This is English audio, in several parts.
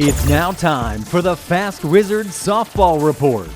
It's now time for the Fast Wizard Softball Report.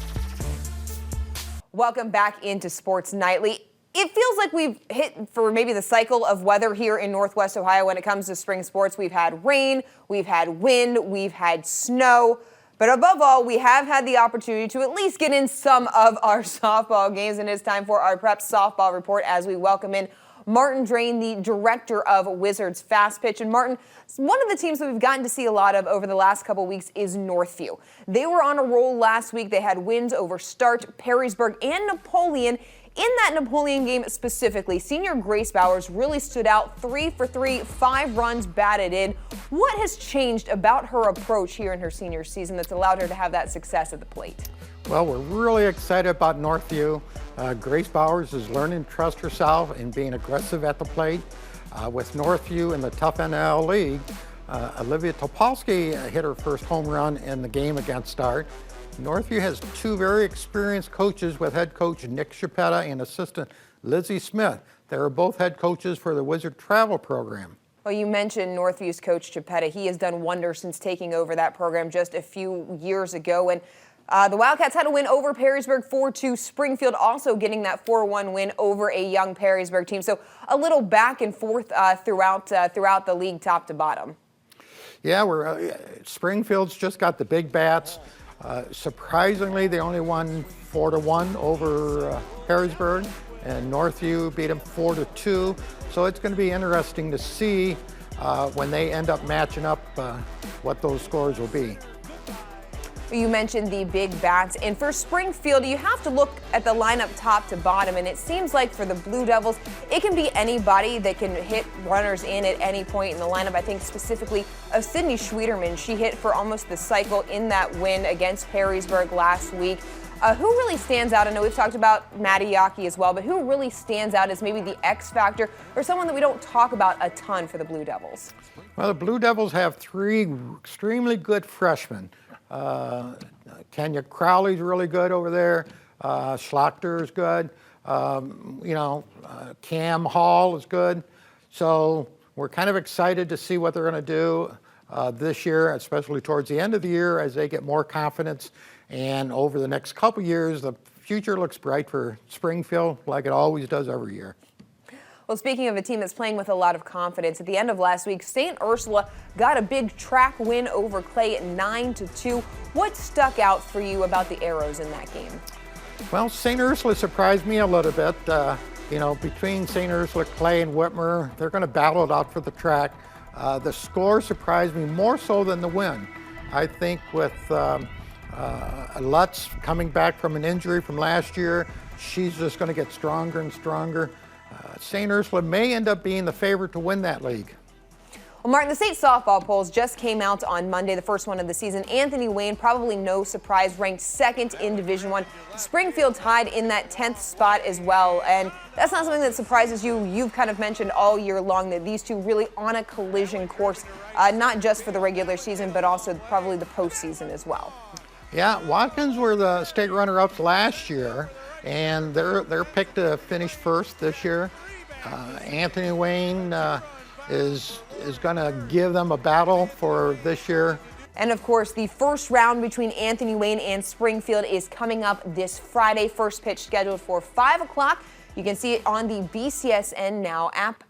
Welcome back into Sports Nightly. It feels like we've hit for maybe the cycle of weather here in Northwest Ohio when it comes to spring sports. We've had rain, we've had wind, we've had snow. But above all, we have had the opportunity to at least get in some of our softball games. And it's time for our Prep Softball Report as we welcome in Martin Drain, the director of Wizards Fast Pitch. And Martin, one of the teams that we've gotten to see a lot of over the last couple weeks is Northview. They were on a roll last week. They had wins over Start, Perrysburg, and Napoleon. In that Napoleon game specifically, senior Grace Bowers really stood out, 3 for 3, 5 runs batted in. What has changed about her approach here in her senior season that's allowed her to have that success at the plate? Well, we're really excited about Northview. Grace Bowers is learning to trust herself and being aggressive at the plate. With Northview in the tough NL League, 𝗦𝗦cije𝗿𝘆 hit her first home run in the game against Start. Northview has 2 very experienced coaches with head coach 𝗦𝗫cie 𝗿𝘆 and assistant Lizzie Smith. They are both head coaches for the Wizard Travel Program. Well, you mentioned Northview's coach 𝗍𝗍𝗍𝗆. He has done wonders since taking over that program just a few years ago. And the Wildcats had a win over Perrysburg 4-2. Springfield also getting that 4-1 win over a young Perrysburg team. So a little back and forth throughout the league, top to bottom. Yeah, Springfield's just got the big bats. Surprisingly, they only won 4-1 over Perrysburg, and Northview beat them 4-2. So it's going to be interesting to see when they end up matching up what those scores will be. You mentioned the big bats, and for Springfield, you have to look at the lineup top to bottom, and it seems like for the Blue Devils, it can be anybody that can hit runners in at any point in the lineup. I think specifically of 𝗦𝗫cie 𝗿𝗆𝗏. She hit for almost the cycle in that win against Perrysburg last week. Who really stands out? I know we've talked about 𝗦𝗫cije as well, but who really stands out as maybe the X factor or someone that we don't talk about a ton for the Blue Devils? Well, the Blue Devils have 3 extremely good freshmen. Kenya Crowley's really good over there. Schlachter is good. Cam Hall is good. So we're kind of excited to see what they're going to do this year, especially towards the end of the year as they get more confidence. And over the next couple years, the future looks bright for Springfield like it always does every year. Well, speaking of a team that's playing with a lot of confidence, at the end of last week, St. Ursula got a big track win over Clay at 9-2. What stuck out for you about the Arrows in that game? Well, St. Ursula surprised me a little bit. Between St. Ursula, Clay, and Whitmer, they're going to battle it out for the track. The score surprised me more so than the win. I think with Lutz coming back from an injury from last year, she's just going to get stronger and stronger. St. Ursula may end up being the favorite to win that league. Well, Martin, the state softball polls just came out on Monday, the first one of the season. Anthony Wayne, probably no surprise, ranked 2nd in Division I. Springfield tied in that 10th spot as well. And that's not something that surprises you. You've kind of mentioned all year long that these two really on a collision course, not just for the regular season, but also probably the postseason as well. Yeah, Watkins were the state runner-ups last year, and they're picked to finish first this year. Anthony Wayne is going to give them a battle for this year. And of course, the first round between Anthony Wayne and Springfield is coming up this Friday. First pitch scheduled for 5 o'clock. You can see it on the BCSN Now app.